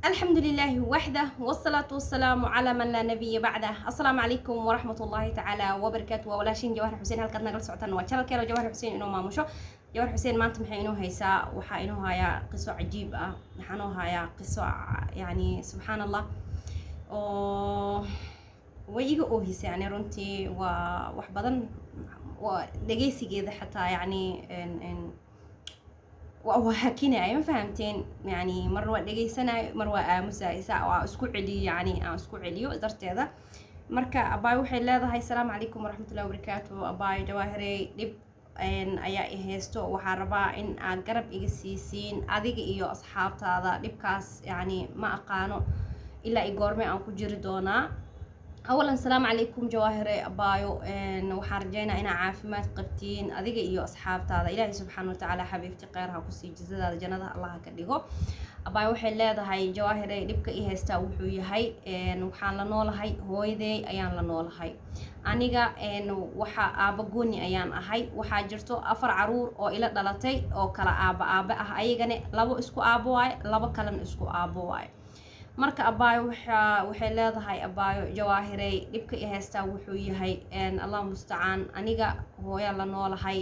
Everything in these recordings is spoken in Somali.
الحمد لله وحده والصلاة والسلام على من لا نبي بعده. السلام عليكم ورحمة الله تعالى وبركاته. وولاشين جواهر حسين halkaad nagala socotaan waa channel keena Jawahar Xuseen inoo maamusho. Jawahar Xuseen maanta maxay inoo haysaa waxa inoo haya qiso cajiib ah waxaan inoo haya qiso yani subhanallah oo way iga oohisay yani runtii waa wax badan waa dhageysigeeda xataa yani وهكينا ما فهمتين يعني مرة دقيسنا مرة آمسة ساعة اسكو علي يعني اسكو عليو قدرت هذا مركا أباي وحي الله هاي السلام عليكم ورحمة الله وبركاته. أباي جواهري دب إن أيا إهستو وحربا إن أقرب إجسيسين أذيك إيو أصحاب هذا دبكاس يعني ما أقانو إلا إيجورمي أو كجردونا. أولاً السلام عليكم جواهري أبايو إن وحرجينا إنا عافمات قبتين أذيك إيو أصحاب هذا إلهي سبحانه وتعالى حبيبتي قيرها كسي جزادا جنة الله كديهو. أبايو وحي لهذا هاي جواهري دبك إيه استوحو يهي إن وحان لنول هاي هويدي أيان لنول هاي أنيقا إن وحا آبقوني أيان أهاي وحا جرتو أفر عرور أو إلا دلتي أو كلا آبا أهايقاني لابو اسكو آبواي لابو كلن اسكو آبواي. marka abaayo waxay leedahay abaayo jawaahiray dibka i heystaa wuxuu yahay Allah musta'aan aniga hooyo la noolahay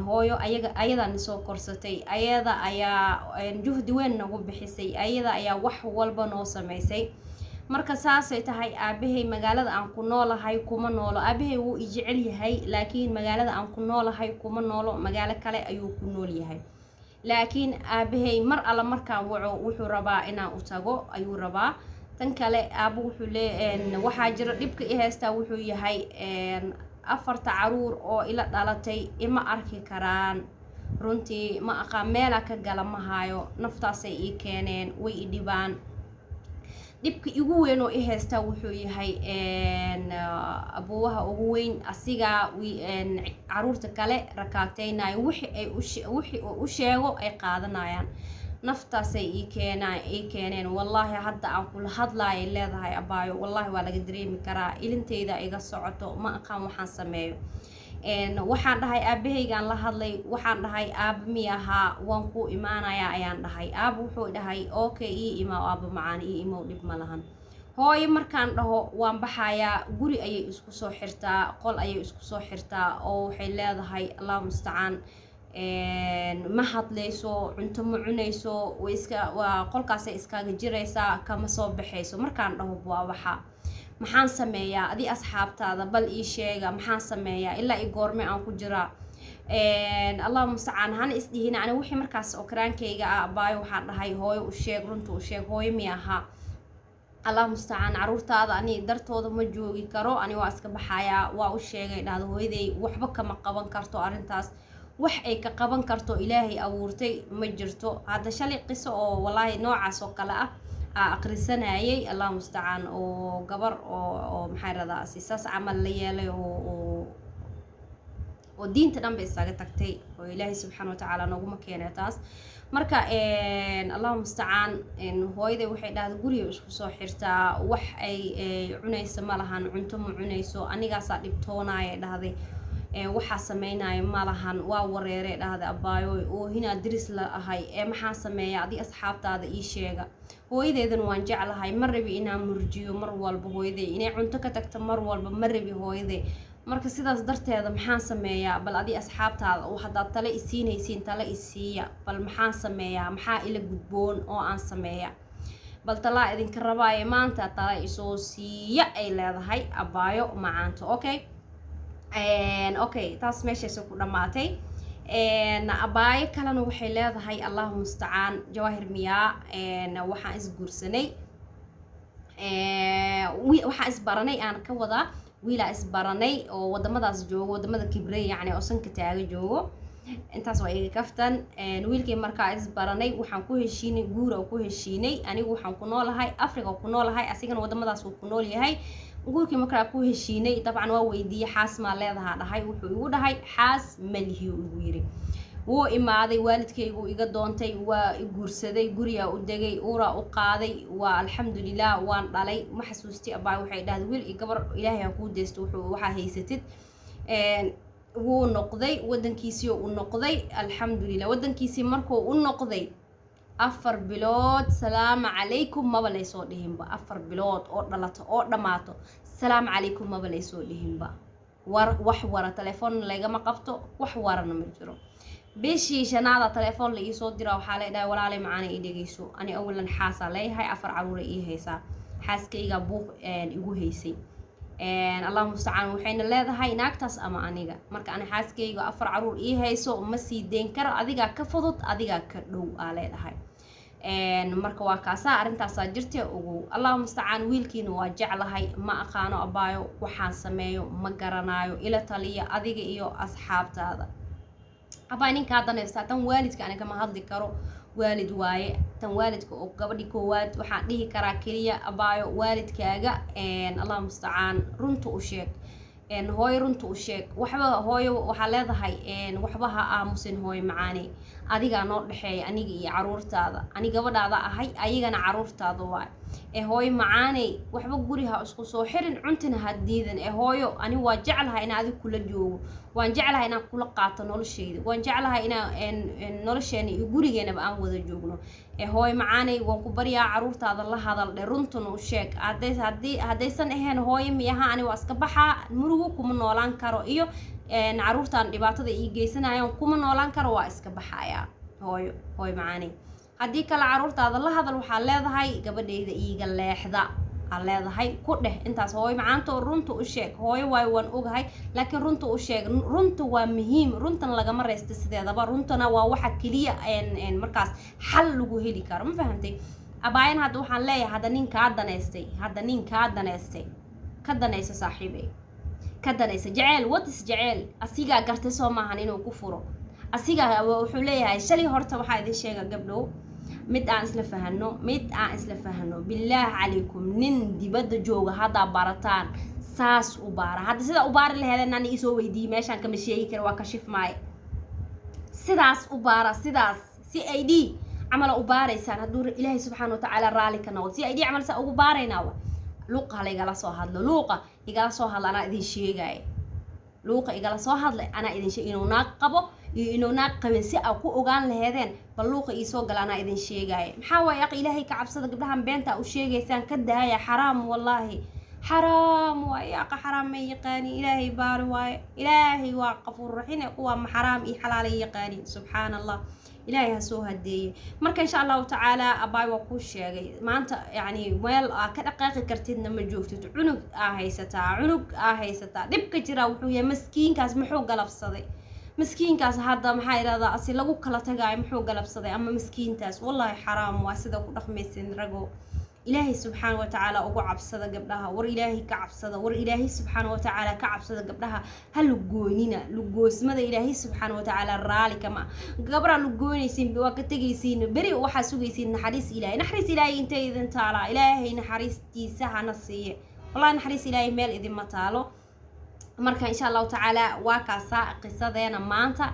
hooyo ayada soo korsatay ayada ayaa juhdi weyn nagu bixisay ayada ayaa wax walba noo sameysay marka saasay tahay aabahay magaalada aan ku noolahay kuma noolo aabahay wuu i jecel yahay laakiin magaalada aan ku noolahay kuma noolo magaalo kale ayuu ku nool yahay laakiin aabahay mar alla markaan wuxuu rabaa inaan u tago ayuu rabaa tan kale aabo wuxuu leeyahay waxa jira dibka i heystaa wuxuu yahay afarta caruur oo ila dhalatay ima arki karaan runtii ma aqaan meel ka gala ma hayo naftaasay ii keeneen way i dhibaan dibka igu weyn oo i heystaa wuxuu yahay abuwaha ugu weyn asiga caruurta kale rakaateynayo wixii u sheego ay qaadanayaan naftaasay ii keeneen wallahi hadda aan kula hadlaayay leedahay abaayo wallahi waa laga dareemi karaa ilinteyda iga socoto ma aqaan waxaan sameeyo waxaan dhahay aabahaygaan la hadlay waxaan dhahay aaba miyahaa waan ku imaanayaa ayaan dhahay aaba wuxuu dhahay okay ii imaa aaba macaan ii imow dhib ma lahan hooyo markaan dhaho waan baxayaa guri ayay isku soo xirtaa qol ayay isku soo xirtaa oo waxay leedahay Allah musta'aan ma hadlayso cunto ma cunayso waa qolkaasay iskaga jiraysaa kama soo baxayso markaan dhaho waa waxa maxaan sameeyaa adi asxaabtaada bal ii sheega maxaan sameeyaa ilaa i goorme aan ku jiraa Allah musta'aan hana isdihina ana wixii markaas oo karaankayga ah abaayo waxaan dhahay hooyo u sheeg runta u sheeg hooyo miyaha Allah musta'aan caruurtaada ani dartooda ma joogi karo ani waa iska baxayaa waa u sheegay dhahdo hooyaday waxba kama qaban karto arintaas wax ay ka qaban karto ilaahay abuurtay ma jirto hadda shalay qiso oo wallahi noocaas oo kale ah aqrisanayay Allah musta'aan oo gabar oo maxay radaa sisaas amal la yeelay oo diinta dhanba isaga tagtay oo ilaahay subhanahu wa ta'ala nooguma keenay taas marka Allah musta'aan hooyaday waxay dhahday guriga isku soo xirtaa wax ay cunayso ma lahan cunto ma cunayso anigaas dhibtoonaya dhahday waxa sameynay ma lahan waa wareeray dhahday abaayo oo hina diris la ahay maxaan sameeyaa adi asxaabtaada ii sheega hooyadeedan waan jeclahay mar rabi inaan murjiyo mar walba hooyaday inay cunto ka tagto mar walba mar rabi hooyaday marka sidaas darteeda maxaan sameeyaa bal adi asxaabtaada oo haddaad tale isiinaysiin tale isiiya bal maxaan sameeyaa maxaa ila gudboon oo aan sameeyaa bal talaa idinka rabaaye maanta tale isoo siiya ay leedahay abaayo macaanto okay taas meeshaas ku dhamaatay abaayo kalena waxay leedahay Allah musta'aan jawaahir miyaa waxaan isguursanay waxaan isbaranay aan ka wada wiila isbaranay oo wadamadaas joogo wadamada Kibray yani oo sanka taaga joogo intaas waa iga kaftan wiilkii markaa isbaranay waxaan ku heshiinay guura ku heshiinay anigu waxaan ku noolahay Afrika ku noolahay asigana wadamadaas uu ku nool yahay guurkii markaa ku heshiinay dabcan waa weydiiyay xaas ma leedahay dhahay wuxuu igu dhahay xaas malihi ugu yiri wuu imaaday waalidkaygu iga doontay waa i guursaday guriga u degay uura u qaaday waa alxamdulillah waan dhalay ma xasuusti abaa waxay dhahday wiil iyo gabar ilaahay ha ku deesto waxa haysatid wuu noqday wadankiisii uu noqday alxamdulillah wadankiisii markuu u noqday afar bilood salaamu calaykum maba laysoo dhihinba. afar bilood oo dhalato oo dhammaato salaamu calaykum maba laysoo dhihinba. wax wara telefoon lagama qabto, wax warana ma jiro. bishii shanaada telefoon la iisoo dira waxaa la dhahay walaalay macaana ii dhegeyso, ani awalan xaasaa leeyahay, 4 caruur ii haysaa, xaaskayga buuq igu haysay. allahu mustacaan waxayna leedahay naagtaas ama aniga. marka ani xaaskayga 4 caruur ii hayso ma sii deyn karo, adigaa ka fudud, adigaa ka dhow aa leedahay. marka waa kaasaa arrintaasaa jirta ugu. allahu mustacaan wiilkiina waa jeclahay, ma aqaano abaayo waxaan sameeyo ma garanaayo, ila taliya adiga iyo asxaabtaada. abaa ninkaa danaysta tan waalidka aniga ma hadli karo, waalid waaye. tan waalidka oo gabadhi koowaad waxaan dhihi karaa keliya abaayo waalidkaaga allahu mustacaan runta u sheeg, hooyo runta u sheeg. waxba hooyo waxaa leedahay waxba ha aamusin hooyo macaane, adigaa noo dhexeeya aniga iyo caruurtaada, ani gabadhaada ahay ayagana caruurtaada waay. hooyo macaane waxba guriha isku soo xirin, cuntina ha diidan. hooyo ani waa jeclahay inaan adiga kula joogo, waan jeclahay inaan kula qaato nolosheyda, waan jeclahay inaan nolosheena iyo gurigeenaba aan wada joogno. hooyo macaane waan ku baryaa caruurtaada la hadal dhe, runtuna u sheeg. haddaysan ahayn hooyo miyaha ani waa iska baxaa, murugu kuma noolaan karo, iyo caruurtaan dhibaatada ii geysanayaan kuma noolaan karo, waa iska baxayaa hooyo macaane. haddii kale caruurtaada la hadal, waxaa leedahay gabadhayda iiga leexda aa leedahay ku dheh intaas. hooyo macaanta runta u sheeg, hooyo waayo waan ogahay, laakiin runta u sheeg. runta waa muhiim, runtan lagama reysta sideedaba, runtana waa waxa keliya markaas xal lagu heli karo, ma fahamtay? abaayan hadda waxaan leeyahay hadda nin kaa danaystay ka danaysa saaxiibey, ka danaysa jeceel. watis jeceel asigaa gartay soo maahan inuu ku furo, asigaa wuxuu leeyahay shalay horta waxaa idin sheega gabdhow, mid aan isla fahano billaah calaykum. nin dibadda jooga haddaa barataan saas u baara. hadda sida u baari laheedeen aan isoo weydiiyey, meeshaan kama sheegi kara, waa kashif maaye. sidaas u baara, sidaas CID camal u baaraysaan hadduu ilaahay subxaana wa tacaala raali ka noqdo. CID camal saa ugu baaraynaa luuqa la igala soo hadlo, luuqa igala soo hadla anaa idin sheegaya, luuqa igala soo hadlay anaa idin sheeg inuu naag qabo iyo inuu naag qabin, si aa ku ogaan laheedeen bal luuqa ii soo gala anaa idin sheegaya. maxaa waaye aqi ilaahay ka cabsada, gabdhahan beenta u sheegaysaan ka daaya, xaraam wallaahi xaraam waaye. aqa xaraam ma yaqaani, ilaahay baari waaye, ilaahay waa qafuur raxiim, kuwa ma xaraam iyo xalaal yaqaani, subxaan allah. ilaahay ha soo hadeeyay. marka insha allahu tacaala abaay waa kuu sheegay maanta, yani meel aa ka dhaqaaqi kartidna ma joogtid. cunug aa haysataa dhibka jira wuxuu yahay maskiinkaas muxuu galabsaday, maskiinkaas hadda maxaa yidhahdaa asi lagu kala tagaayo muxuu galabsaday, ama maskiintaas wallaahi xaraam waa sida ku dhaqmaysin rago. ilaahay subxaana wa tacaala ugu cabsada gabdhaha, war ilaahay ka cabsada, war ilaahay subxaana wa tacaala ka cabsada gabdhaha. ha lugoynina, lugoysmada ilaahay subxaana wa tacaala raali kama. gabraa lugoynaysiin waa ka tegaysiin, beri waxaa sugaysiin naxariis ilaahay intay idin taalaa. ilaahay naxariistiisa hana siiye, wallahi naxariis ilaahay meel idinma taalo. marka insha allahu tacaala waa kaasaa qisadeena maanta,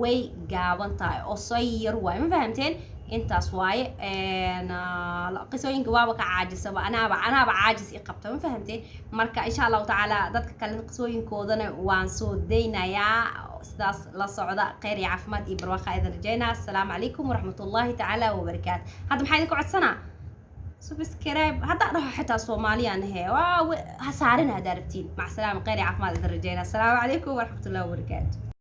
way gaaban tahay oo sayar waay, ma fahamteen? intaas waaye. qisooyinka waaba ka caajisaba, anaaba caajis i qabta, ma fahamteen? marka insha allahu tacaala dadka kale qisooyinkoodana waan soo daynayaa. sidaas la socda, khayr iyo caafimaad iyo barwaaqo idin rajaynaa. assalaamu calaykum waraxmatullaahi tacaala wabarakaatu. hadda maxaa idinka codsanaa subscribe haddaa dhaho xitaa soomaaliyaan he ha saarina haddaa rabtiin. mac salaama, khayr iyo caafimaad idin rajaynaa. assalaamu calaykum waraxmatullaahi wabarakaatu.